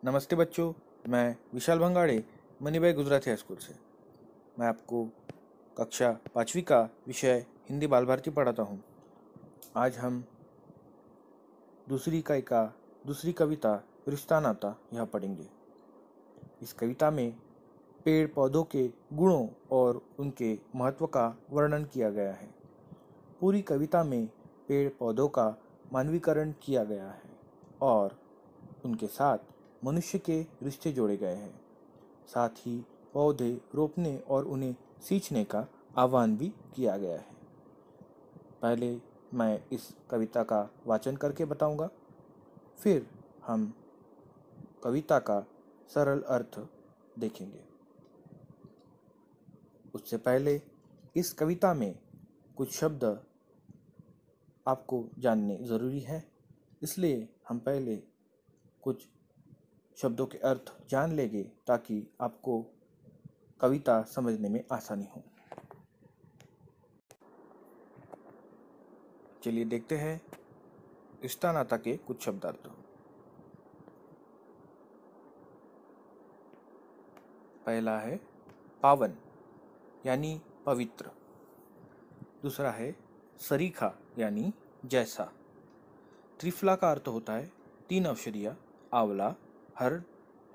नमस्ते बच्चों, मैं विशाल भंगाड़े मनीभाई गुजराती हाई स्कूल से। मैं आपको कक्षा 5वीं का विषय हिंदी बाल भारती पढ़ाता हूँ। आज हम दूसरी इकाई का दूसरी कविता रिश्ता नाता यह पढ़ेंगे। इस कविता में पेड़ पौधों के गुणों और उनके महत्व का वर्णन किया गया है। पूरी कविता में पेड़ पौधों का मानवीकरण किया गया है और उनके साथ मनुष्य के रिश्ते जोड़े गए हैं। साथ ही पौधे रोपने और उन्हें सींचने का आह्वान भी किया गया है। पहले मैं इस कविता का वाचन करके बताऊंगा, फिर हम कविता का सरल अर्थ देखेंगे। उससे पहले इस कविता में कुछ शब्द आपको जानने ज़रूरी है, इसलिए हम पहले कुछ शब्दों के अर्थ जान लेंगे ताकि आपको कविता समझने में आसानी हो। चलिए देखते हैं रिश्ता नाता के कुछ शब्दार्थ। पहला है पावन यानी पवित्र। दूसरा है सरीखा यानी जैसा। त्रिफला का अर्थ होता है 3 औषधियाँ, आंवला, हर्ड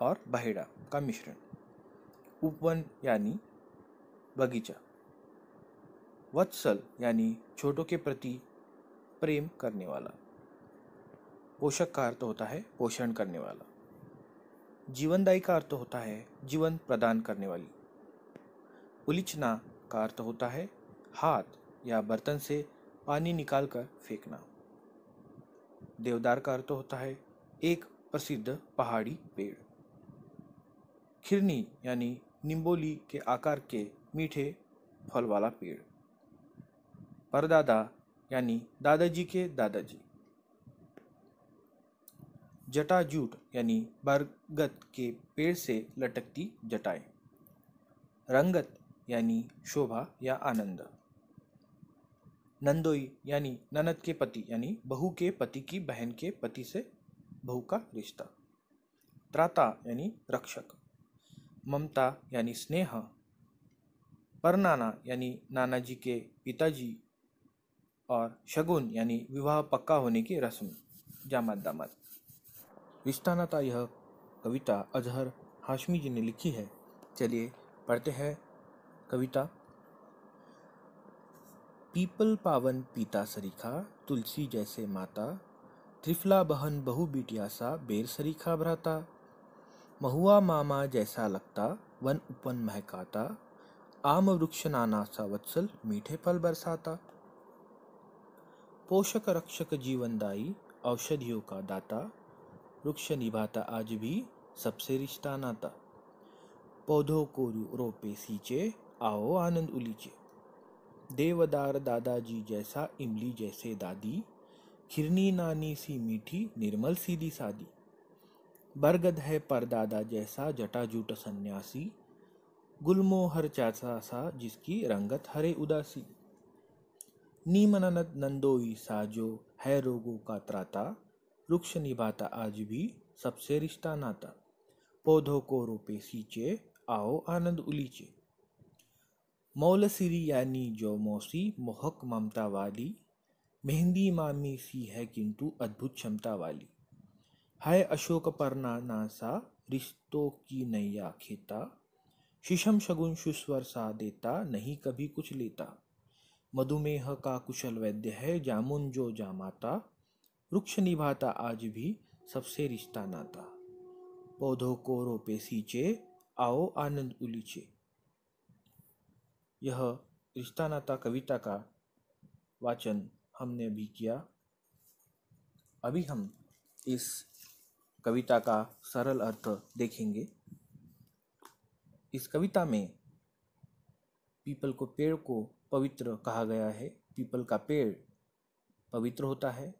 और बहेड़ा का मिश्रण। उपवन यानी बगीचा। वत्सल यानी छोटों के प्रति प्रेम करने वाला। पोषक का अर्थ होता है पोषण करने वाला। जीवनदायी का अर्थ होता है जीवन प्रदान करने वाली। उलिचना का अर्थ होता है हाथ या बर्तन से पानी निकालकर फेंकना। देवदार का अर्थ होता है एक प्रसिद्ध पहाड़ी पेड़। खिरनी यानी निम्बोली के आकार के मीठे फल वाला पेड़। परदादा यानी दादाजी के दादाजी। जटाजूट यानी बरगद के पेड़ से लटकती जटाएं। रंगत यानी शोभा या आनंद। नंदोई यानी ननद के पति यानी बहू के पति की बहन के पति से बहू का रिश्ता। त्राता यानी रक्षक। ममता यानी स्नेह। परनाना यानी नानाजी के पिताजी। और शगुन यानी विवाह पक्का होने की रस्म, जामात दामाद। रिश्ता नाता यह कविता अजहर हाशमी जी ने लिखी है। चलिए पढ़ते हैं कविता। पीपल पावन पीता सरीखा, तुलसी जैसे माता। त्रिफला बहन बहु बिटिया सा, बेर सरीखा भ्राता। महुआ मामा जैसा लगता, वन उपवन महकाता। आम वृक्ष नाना सा वत्सल, मीठे फल बरसाता। पोषक रक्षक जीवनदायी, औषधियों का दाता। वृक्ष निभाता आज भी सबसे रिश्ता नाता। पौधों को रोपे सींचे, आओ आनंद उलीचे। देवदार दादाजी जैसा, इमली जैसे दादी। खिरनी नानी सी मीठी, निर्मल सीधी सादी। बरगद है परदादा जैसा, जटाजूट सन्यासी। गुलमोहर चाचा सा, जिसकी रंगत हरे उदासी। नीम ननद नंदोई सा, जो है रोगों का त्राता। वृक्ष निभाता आज भी सबसे रिश्ता नाता। पौधों को रोपे सींचे, आओ आनंद उलीचे। मौलसिरी यानी जो मौसी, मोहक ममता वाली। मेहंदी मामी सी है किंतु अद्भुत क्षमता वाली। है अशोक परना नासा, रिश्तों की नैया खेता। शीशम शगुन सुस्वर सा देता, नहीं कभी कुछ लेता। मधुमेह का कुशल वैद्य है, जामुन जो जामाता। वृक्ष निभाता आज भी सबसे रिश्ता नाता। पौधों को रोपे सींचे, आओ आनंद उलीचे। यह रिश्ता नाता कविता का वाचन हमने भी किया। अभी हम इस कविता का सरल अर्थ देखेंगे। इस कविता में पीपल को पेड़ को पवित्र कहा गया है। पीपल का पेड़ पवित्र होता है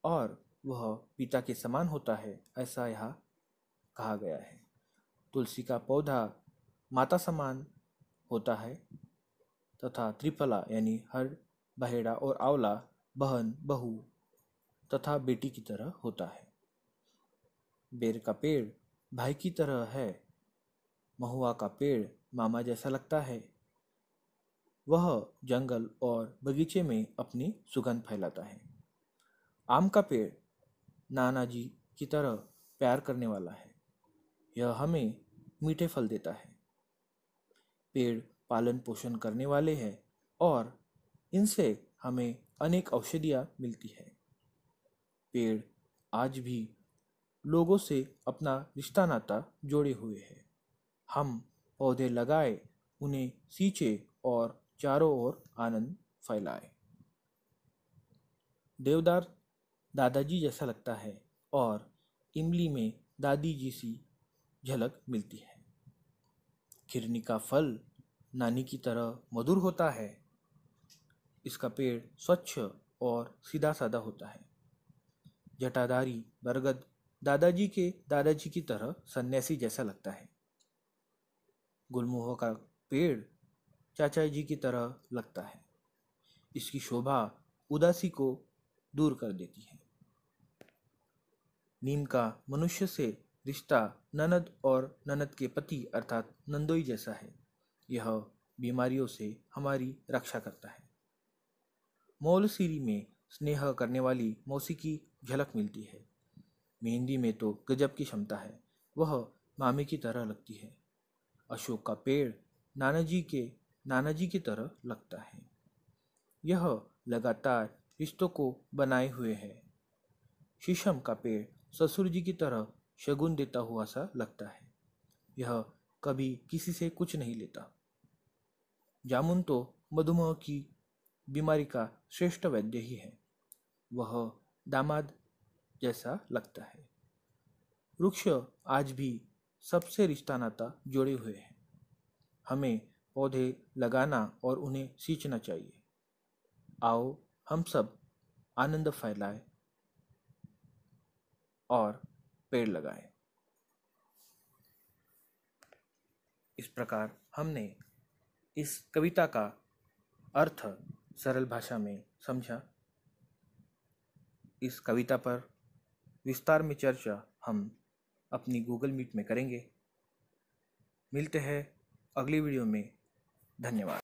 और वह पिता के समान होता है, ऐसा यहाँ कहा गया है। तुलसी का पौधा माता समान होता है तथा त्रिफला यानी हर, बहेड़ा और आंवला बहन, बहू तथा बेटी की तरह होता है। बेर का पेड़ भाई की तरह है, महुआ का पेड़ मामा जैसा लगता है। वह जंगल और बगीचे में अपनी सुगंध फैलाता है। आम का पेड़ नाना जी की तरह प्यार करने वाला है, यह हमें मीठे फल देता है। पेड़ पालन पोषण करने वाले हैं और इनसे हमें अनेक औषधियाँ मिलती है। पेड़ आज भी लोगों से अपना रिश्ता नाता जोड़े हुए है। हम पौधे लगाए, उन्हें सींचे और चारों ओर आनंद फैलाए। देवदार दादाजी जैसा लगता है और इमली में दादी जी सी झलक मिलती है। खिरनी का फल नानी की तरह मधुर होता है। इसका पेड़ स्वच्छ और सीधा साधा होता है। जटाधारी बरगद दादाजी की तरह सन्यासी जैसा लगता है। गुलमोहर का पेड़ चाचा जी की तरह लगता है। इसकी शोभा उदासी को दूर कर देती है। नीम का मनुष्य से रिश्ता ननद और ननद के पति अर्थात नंदोई जैसा है। यह बीमारियों से हमारी रक्षा करता है। मौलसीरी में स्नेह करने वाली मौसी की झलक मिलती है। मेहंदी में तो गजब की क्षमता है, वह मामी की तरह लगती है। अशोक का पेड़ नाना जी की तरह लगता है। यह लगातार रिश्तों को बनाए हुए है। शीशम का पेड़ ससुर जी की तरह शगुन देता हुआ सा लगता है। यह कभी किसी से कुछ नहीं लेता। जामुन तो मधुमेह की बीमारी का श्रेष्ठ वैद्य ही है। वह दामाद जैसा लगता है। वृक्ष आज भी सबसे रिश्ता नाता जोड़े हुए हैं। हमें पौधे लगाना और उन्हें सींचना चाहिए। आओ हम सब आनंद फैलाएं और पेड़ लगाएं। इस प्रकार हमने इस कविता का अर्थ सरल भाषा में समझा। इस कविता पर विस्तार में चर्चा हम अपनी गूगल मीट में करेंगे। मिलते हैं अगली वीडियो में। धन्यवाद।